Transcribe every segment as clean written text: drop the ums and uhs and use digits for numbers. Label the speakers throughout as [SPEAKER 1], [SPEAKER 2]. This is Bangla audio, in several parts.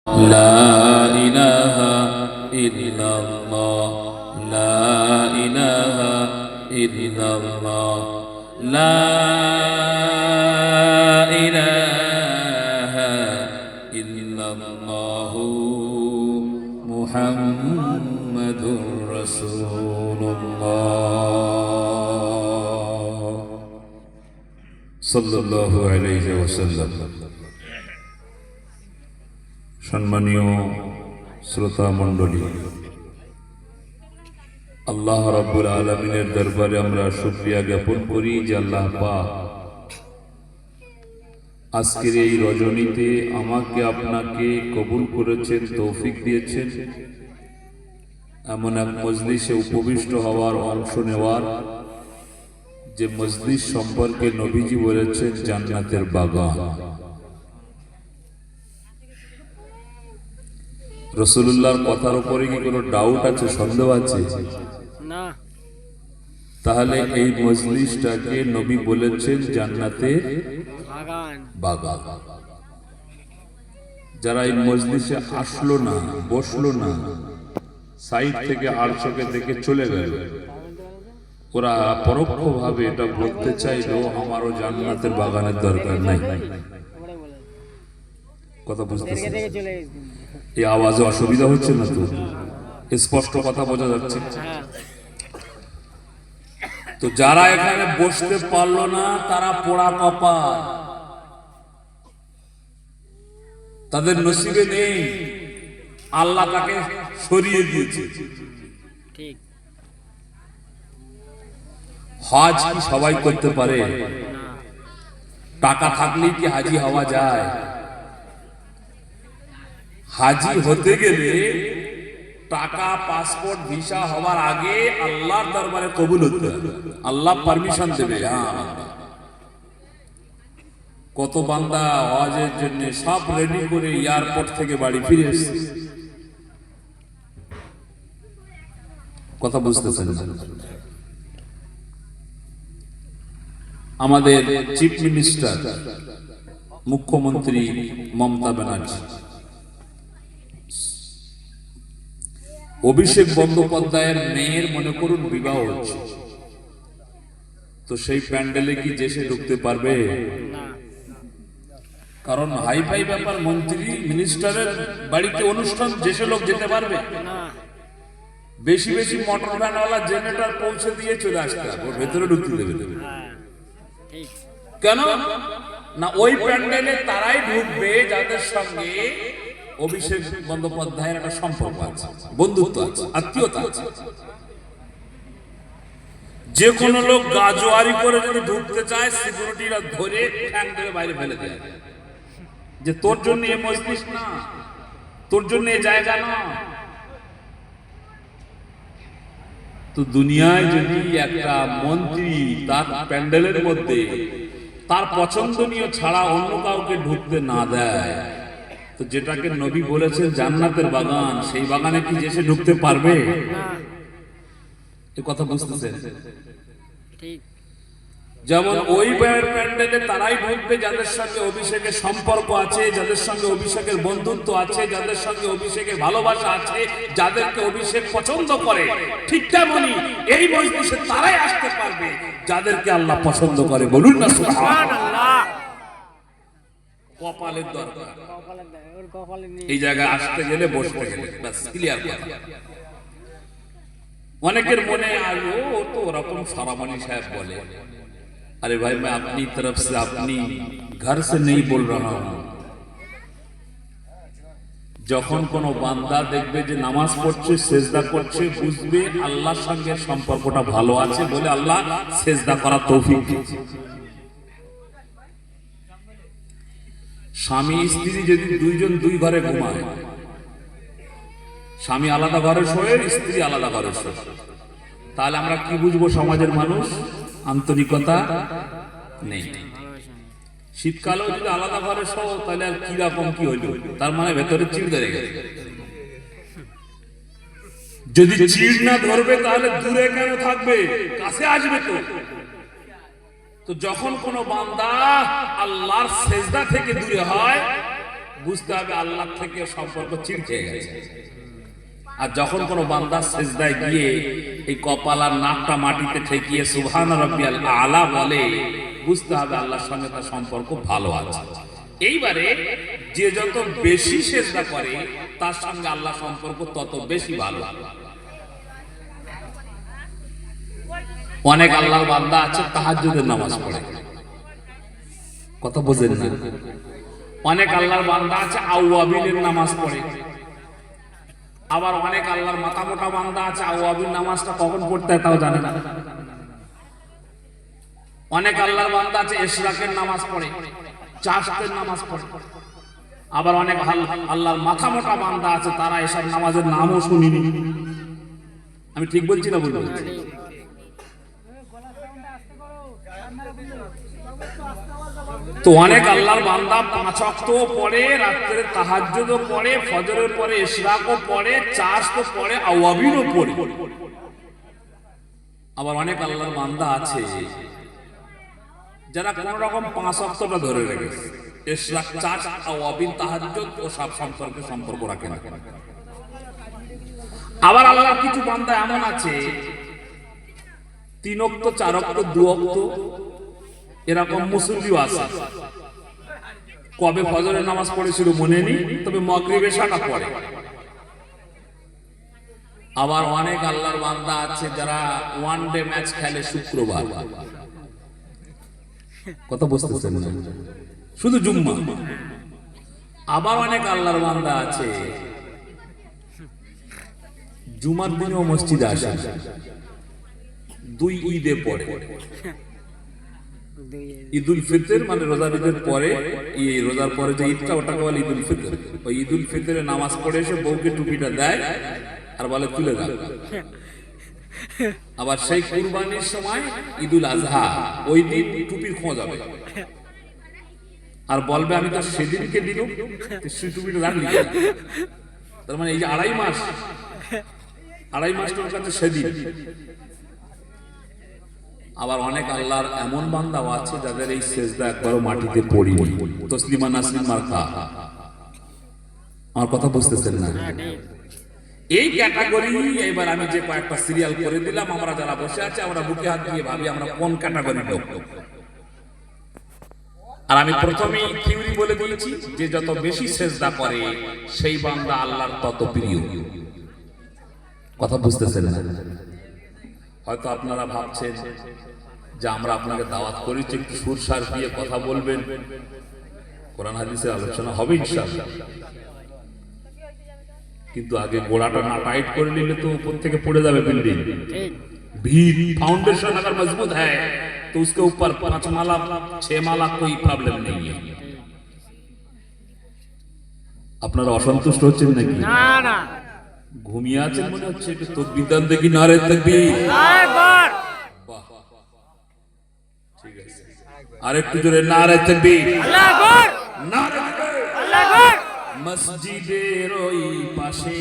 [SPEAKER 1] لا إله إلا الله لا إله إلا الله لا إله إلا الله محمد رسول الله صلى الله عليه وسلم। সম্মানীয় শ্রোতা মণ্ডলী, আল্লাহ রাব্বুল আলামিনের দরবারে আমরা শুকরিয়া জ্ঞাপন করি যে আল্লাহ পাক আজকের এই রজনীতে আমাকে আপনাকে কবুল করেছেন, তৌফিক দিয়েছেন এমন এক মজলিসে উপবিষ্ট হওয়ার, অংশ নেওয়ার, যে মজলিস সম্পর্কে নবীজি বলেছেন জান্নাতের বাগান। রাসূলুল্লাহর কথার উপরে কি কোনো ডাউট আছে, সন্দেহ আছে?
[SPEAKER 2] না।
[SPEAKER 1] তাহলে এই মজলিসটাকে নবী বলেছেন জান্নাতের বাগান। যারা এই মজলিসে আসলো না, বসলো না, সাইড থেকে আড়চকে দেখে চলে গেল, ওরা পরোক্ষভাবে এটা বলতে চাইলো আমারও জান্নাতের বাগানের দরকার নাই। কথা বুঝতেছেন? এই আওয়াজে অসুবিধা হচ্ছে না তো? স্পষ্ট কথা বোঝা যাচ্ছে? তো যারা এখানে বসতে পারলো না তারা পোড়া কপাল, তাদের নসিবে নেই, আল্লাহ তাকে সরিয়ে দিয়েছে। হজ কি সবাই করতে পারে? টাকা থাকলেই কি হাজি হওয়া যায়? হাজি হতে গেলে টাকা, পাসপোর্ট, ভিসা হওয়ার আগে আল্লাহর দরবারে কবুল হতে হবে, আল্লাহ পারমিশন দেবে। কত বান্দা হজের জন্য সব রেডি করে এয়ারপোর্ট থেকে বাড়ি ফিরে এসেছে। কথা বুঝতেছেন? আমাদের চিফ মিনিস্টার, মুখ্যমন্ত্রী মমতা ব্যানার্জি, অভিষেক বন্দ্যোপাধ্যায়ের মেয়ের মনে করুন বিবাহ হচ্ছে, তো সেই প্যান্ডেলে কি দেশে ঢুকতে পারবে? কারণ হাইফাই ব্যাপার, মন্ত্রী মিনিস্টারের বাড়িতে অনুষ্ঠান, দেশে লোক যেতে পারবে? বেশি বেশি মোটর ভ্যানওয়ালা জেনারেটর পৌঁছে দিয়ে চলে আসতে হবে, ওর ভেতরে ঢুকতে দেবে। কেন না? ওই প্যান্ডেলে তারাই ঢুকবে যাদের সঙ্গে অভিষেক বন্দ্যোপাধ্যায়ের একটা সম্পর্ক আছে, বন্ধুত্ব আছে, আত্মীয়তা আছে। যে কোনো লোক গাজোয়ারি করে যদি ঢুকতে চায়, সিকিউরিটিরা ধরে ঠ্যাং ধরে বাইরে ফেলে দেয়, যে তোর জন্য এই মজলিস না, তোর জন্য এই জায়গা না। তো দুনিয়ায় যদি একটা মন্ত্রী তার প্যান্ডেলের মধ্যে তার পছন্দনীয় ছাড়া অন্য কাউকে ঢুকতে না দেয়, তো যেটাকে নবী বলেছেন জান্নাতের বাগান, সেই বাগানে কি এসে ঢুকতে পারবে? এই কথা বুঝতেছেন? যেমন ওই প্যান্ডেলে তারাই ঢুকবে যাদের সঙ্গে অভিষেকের সম্পর্ক আছে, যাদের সঙ্গে অভিষেকের বন্ধুত্ব আছে, যাদের সঙ্গে অভিষেকের ভালোবাসা আছে, যাদেরকে অভিষেক পছন্দ করে। ঠিক তেমনি এই মজলিসে তারাই আসতে পারবে যাদেরকে আল্লাহ পছন্দ করে। বলুন না সুবহানাল্লাহ। কপালের দরকার, এই জায়গায় আসতে গেলে, বসতে গেলে, বাস ক্লিয়ার কথা। অনেকের মনে আলো তো ওরকম সারামানি সাহেব বলে, अरे भाई मैं अपनी तरफ से अपनी घर से नहीं बोल रहा हूं। যখন কোন বান্দা দেখবে যে নামাজ পড়ছে, সেজদা করছে, বুঝবে আল্লাহর সঙ্গে সম্পর্কটা ভালো আছে বলে আল্লাহ সেজদা করার তৌফিক দিয়েছে। স্বামী স্ত্রী যদি দুইজন দুই ঘরে ঘুমায়, স্বামী আলাদা ঘরে শোয়ে, স্ত্রী আলাদা ঘরে শোয়ে, তাহলে আমরা কি বুঝবো? সমাজের মানুষ আন্তরিকতা নেই। শীতকালেও যদি আলাদা ঘরে শো, তাহলে আর কি রকম কি হইল? তার মানে ভেতরে চিড় ধরে গেছে। যদি চিড় না ধরবে তাহলে দূরে কেন থাকবে? কাছে আসবে তো। তো যখন কোন বান্দা আল্লাহর সেজদা থেকে দূরে হয়, বুঝতে হবে আল্লাহ থেকে সম্পর্ক চির খেয়ে গেছে। আর যখন কোনো বান্দা সেজদায় গিয়ে এই কপাল আর নাকটা মাটিতে ঠেকিয়ে সুবহান রাব্বিয়াল আলা বলে, বুঝতে হবে আল্লাহর সঙ্গে তার সম্পর্ক ভালো আছে। এইবারে যে যত বেশি সেজদা করে তার সঙ্গে আল্লাহ সম্পর্ক তত বেশি ভালো। অনেক আল্লাহর বান্দা আছে তাহাজ্জুদের নামাজ পড়ে, কথা বোঝেন না। অনেক আল্লাহর বান্দা আছে আওয়াবিনের নামাজ পড়ে। আবার অনেক আল্লাহর মাথা মোটা বান্দা আছে আওয়াবিন নামাজটা কখন পড়তে হয় তাও জানে না। অনেক আল্লাহর বান্দা আছে ইশরাকের নামাজ পড়ে, চাশতের নামাজ পড়ে। আবার অনেক আল্লাহর মাথা মোটা বান্দা আছে তারা এসব নামাজের নামও শুনিনি। আমি ঠিক বলছি না ভুল বলছি? তো অনেক আল্লাহর বান্দা 5 ওয়াক্তও পড়ে, রাত্রে তাহাজ্জুদও পড়ে, ফজরের পরে ইশরাকও পড়ে, চাশও পড়ে, আওয়াবিনও পড়ে। আবার অনেক আল্লাহর বান্দা আছে যারা কোন রকম 5 ওয়াক্তটা ধরে রেখেছে, ইশরাক, চাশ, আওয়াবিন, তাহাজ্জুদ ও সব সম্পর্ক রাখে না। আবার আল্লাহর কিছু বান্দা এমন আছে 3 ওয়াক্ত, 4 ওয়াক্ত, 2 ওয়াক্ত এরকম মুসল্লিও আছে। কবে ফজরের নামাজ পড়েছিল মনে নেই, তবে মাগরিব এশাটা পড়ে। আবার অনেক আল্লাহর বান্দা আছে যারা ওয়ান ডে ম্যাচ খেলে শুক্রবার, কথা বুঝতেছেন না, শুধু জুম্মা। আবার অনেক আল্লাহর বান্দা আছে জুমার দিনেও মসজিদে আসে, 2 ঈদে পড়ে। ঈদুল ফিতর মানে রোজার ঈদের পরে, রোজার পরে যে ঈদটা ওটাকে বলে ঈদুল ফিতর। ওই ঈদুল ফিতরে নামাজ পড়ে এসে বউকে টুপিটা দেয় আর বলে তুলে রাখ। আবার সেই কুরবানির সময় ঈদুল আজহা ওই দিন টুপির খোঁজ হবে আর বলবে আমি তো সেদিনকে দিল সেই টুপিটা রাখলি। তার মানে এই যে 2.5 মাস তোর কাছে সেদিন। আবার অনেক আল্লাহর এমন বান্দাও আছে যাদের এই সেজদা একবারও মাটিতে পড়েনি, তসলিমা নাসরিন মার্কা। আমার কথা বুঝতেছেন না? এই ক্যাটাগরি এবার আমি যে কয়েকটা সিরিয়াল করে দিলাম, আমরা যারা বসে আছে আমরা বুকে হাত দিয়ে ভাবি আমরা কোন ক্যাটাগরির লোক। আর আমি প্রথমেই থিওরি বলে দিয়েছি যে যত বেশি সেজদা করে সেই বান্দা আল্লাহর তত প্রিয়। কথা বুঝতেছেন না? হয়তো আপনারা ভাবছেন যে আমরা আপনাকে দাওয়াত করেছি একটু সুরসার দিয়ে কথা বলবেন, কোরআন হাদিসের আলোচনা হবে ইনশাআল্লাহ, কিন্তু আগে গোড়াটা না টাইট করে নিলে তো উপর থেকে পড়ে যাবে বিল্ডিং। ভিত फाउंडेशन अगर मजबूत है तो उसके ऊपर 5 माला 6 माला कोई प्रॉब्लम नहीं है। আপনারা অসন্তুষ্ট হচ্ছেন নাকি? না না, ঘুমিয়ে আছেন মনে হচ্ছে। একটু তাকবীর দেন দেখি, নারে তাকবীর, আকবার। বাহ, ঠিক আছে, আরেকটু জোরে নারে তাকবীর, আল্লাহু আকবার, নারে তাকবীর, আল্লাহু আকবার। মসজিদের ওই পাশে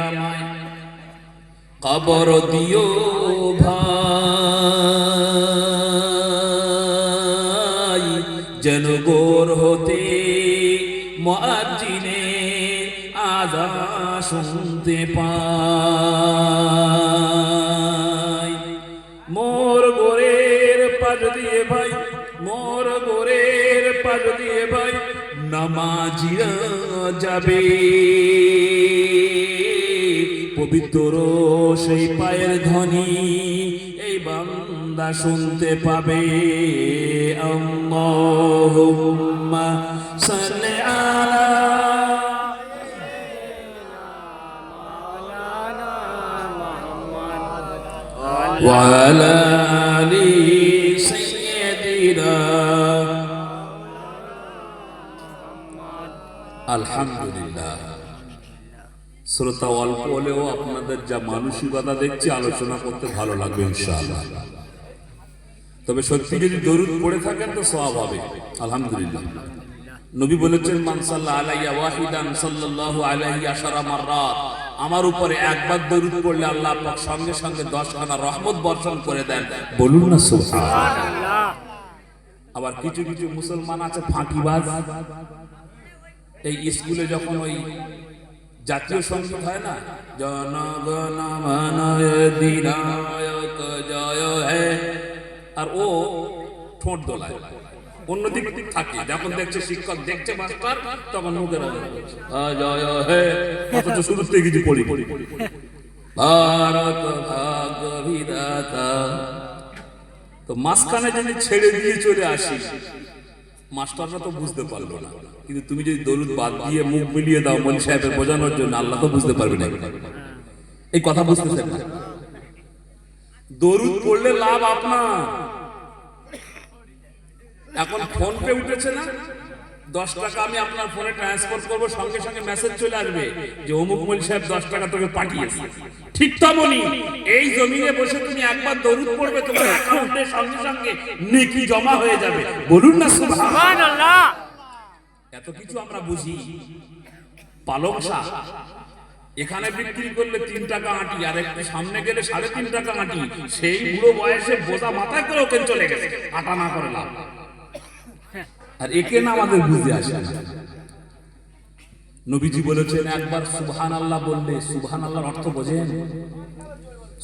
[SPEAKER 1] আমায় কবর দিও ভাই, যেন গোর হতে মুয়াজ্জিনে আযান শুনতে পাই। মোর গোরের পাশ দিয়ে ভাই, মোর গোরের পাশ দিয়ে ভাই নামাজিরা যাবে, পবিত্র সেই পায়ের ধ্বনি এই বান্দা শুনতে পাবে। আল্লাহুম্মা সাল্লি আলা ওয়া আলা আলি সাইয়্যিদিনা। আলহামদুলিল্লাহ। শ্রোতা অল্প হলেও আপনাদের যা মানসিকতা দেখছি আলোচনা করতে ভালো লাগবে ইনশাআল্লাহ। তবে সত্যি যদি দরুদ পড়ে থাকেন তো সওয়াব হবে। আলহামদুলিল্লাহ। নবী বলেছেন মান সাল্লা আলাইয়া ওয়াহিদান সাল্লাল্লাহু আলাইহি আশারা মাররাত, আমার উপরে একবার দরুদ পড়লে আল্লাহ পাক সঙ্গে সঙ্গে 10 খানা রহমত বর্ষণ করে দেন। বলুন না সুবহানাল্লাহ। আবার কিছু কিছু মুসলমান আছে ফাঁকিবাজ, এই স্কুলে যখন ওই জাতীয় সঙ্গীত হয় না, জনগণ মন অধিনায়ক জয় হে, আর ও ঠোঁট দোলায়, অন্যদিক থাকে। যখন দেখছে শিক্ষক, দেখছে মাস্টার, তখন মুখের জয় হে, অথচ শুরুতে কিছু পড়ি ভারত ভাগ্য বিধাতা। তো মাঝখানে যদি ছেড়ে দিয়ে চলে আসি, মাস্টাররা তো বুঝতে পারলো না, কিন্তু তুমি যদি দরুদ বাদ দিয়ে মুখ মিলিয়ে দাও মনি সাহেবের বোঝানোর জন্য, আল্লাহ তো বুঝতে পারবে না। এই কথা বুঝতেছেন না? দরুদ পড়লে লাভ আপনার। এখন ফোন পে উঠেছে না, 10 টাকা আমি আপনার ফোনে ট্রান্সফার করবো, সঙ্গে সঙ্গে মেসেজ চলে আসবে যে অমুক মনি সাহেব 10 টাকা তোকে পাঠিয়েছে। ঠিক তেমনি এই জমিনে বসে তুমি একবার দরুদ পড়বে, তোমার অ্যাকাউন্টে সঙ্গে সঙ্গে নেকি জমা হয়ে যাবে। বলুন না সুবহানাল্লাহ। এত কিছু আমরা বুঝি। পালং শাক এখানে বিক্রি করলে 3 টাকা আঁটি, আর একটু সামনে গেলে 3.5 টাকা আঁটি। সেই বুড়ো বয়সে বোঝা মাথায় করে ওকে চলে গেছে, আটা না করে লাভ। আর একে না আমাদের বুঝতে আসে না। নবীজি বলেছেন একবার সুবহানাল্লাহ বললে, সুবহানাল্লাহর অর্থ বোঝেন?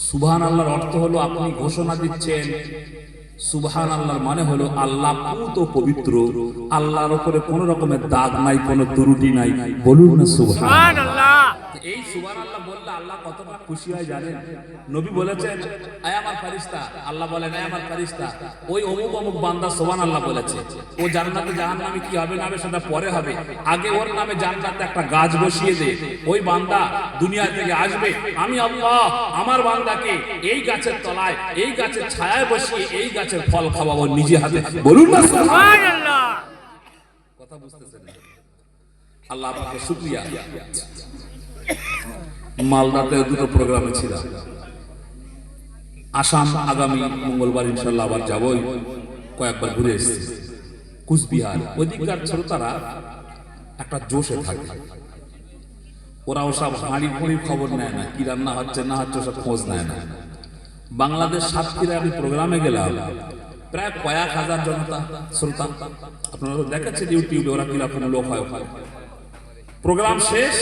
[SPEAKER 1] সুবহানাল্লাহর অর্থ হলো আপনি ঘোষণা দিচ্ছেন, সুবহানাল্লাহর মানে হলো আল্লাহ পুত পবিত্র, আল্লাহর উপরে কোনো রকমের দাগ নাই, কোনো ত্রুটি নাই। বলুন না সুবহানাল্লাহ। এই সুবহানাল্লাহ বললে আল্লাহ কতটা খুশি হয় জানেন? নবী বলেছেন আয় আমার ফেরেশতা, আল্লাহ বলেন আয় আমার ফেরেশতা, ওই অমুক অমুক বান্দা সুবহানাল্লাহ বলেছে, ও জান্নাতে জাহান্নামে কি হবে না হবে সেটা পরে হবে, আগে ওর নামে জান্নাতে একটা গাছ বসিয়ে দে। ওই বান্দা দুনিয়া থেকে আসবে, আমি আল্লাহ আমার বান্দাকে এই গাছের তলায়, এই গাছের ছায়ায় বসিয়ে এই গাছের ফল খাওয়াবো নিজে হাতে। বলুন না সুবহানাল্লাহ। কথা বুঝতেছেন? আল্লাহ আপনাকে শুকরিয়া। মালদাতে দুটো প্রোগ্রামে ছিলাম, আসাম আগামী মঙ্গলবার ইনশাল্লাহ আবার যাবই, কয়েকবার ঘুরে এসেছি। কুচবিহার ওইদিককার শ্রোতারা একটা জোশে থাকে, ওরা ওসব হাঁড়ি ফুঁড়ির খবর নেয় না, কি রান্না হচ্ছে না হচ্ছে সব খোঁজ নেয় না। বাংলাদেশ সাতক্ষীরায় আমি প্রোগ্রামে গেলাম, প্রায় কয়েক হাজার জনতা শ্রোতা। আপনারা তো দেখাচ্ছেন ইউটিউবে ওরা কিরকম লোক হয়। প্রোগ্রাম শেষ,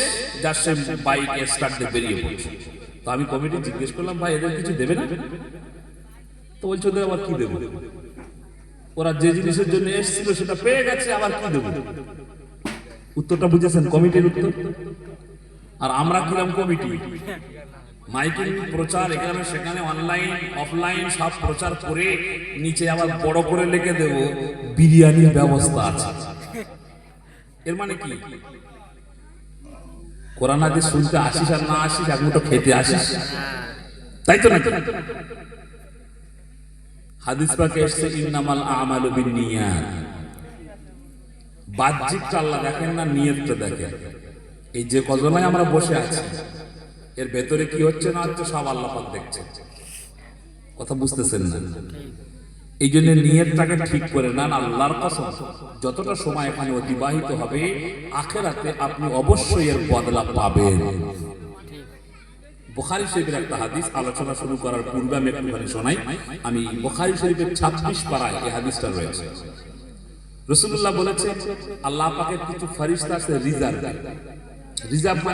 [SPEAKER 1] যার সে বাইক স্টার্ট দিয়ে বেরিয়ে পড়ছে। তো আমি কমিটি জিজ্ঞেস করলাম, ভাই এদের কিছু দেবে না? তো বলছে ওদের আবার কি দেবো, ওরা যে জিনিসের জন্য এসেছিল সেটা পেয়ে গেছে, আবার কি দেবো? উত্তরটা বুঝেছেন? কমিটির উত্তর। আর আমরা কিরকম কমিটি, মাইকিং প্রচার এখানে সেখানে অনলাইন অফলাইন সব প্রচার করে নিচে আবার বড় করে লিখে দেব বিরিয়ানির ব্যবস্থা আছে। এর মানে কি? কোরআন হাদিস শুনতে আসিস আর না আসিস, এক মুঠো খেতে আসিস, তাই তো? না হাদিস পাকে এসেছে ইন্নামাল আমালু বিন্নিয়াত। বাহ্যিকটা আল্লাহ দেখেন না, নিয়তটা দেখেন। এই যে কজনায় আমরা বসে আছি, এর ভেতরে কি হচ্ছে না হচ্ছে সব আল্লাহ পাক দেখছে। কথা বুঝতেছেন না? এই জন্য নিয়তটাকে ঠিক করে নেন। আল্লাহর কসম, যতটা সময় এখানে অতিবাহিত হবে, আখিরাতে আপনি অবশ্যই এর বদলা পাবেন। বুখারী শরীফের একটা হাদিস আলোচনা শুরু করার পূর্বে আমি একটুখানি শোনাই। আমি বুখারী শরীফের 26 পারায় এই হাদিসটা রয়েছে। রাসূলুল্লাহ বলেছে আল্লাহ পাকের কিছু ফেরেশতা আছে রিজার্ভ।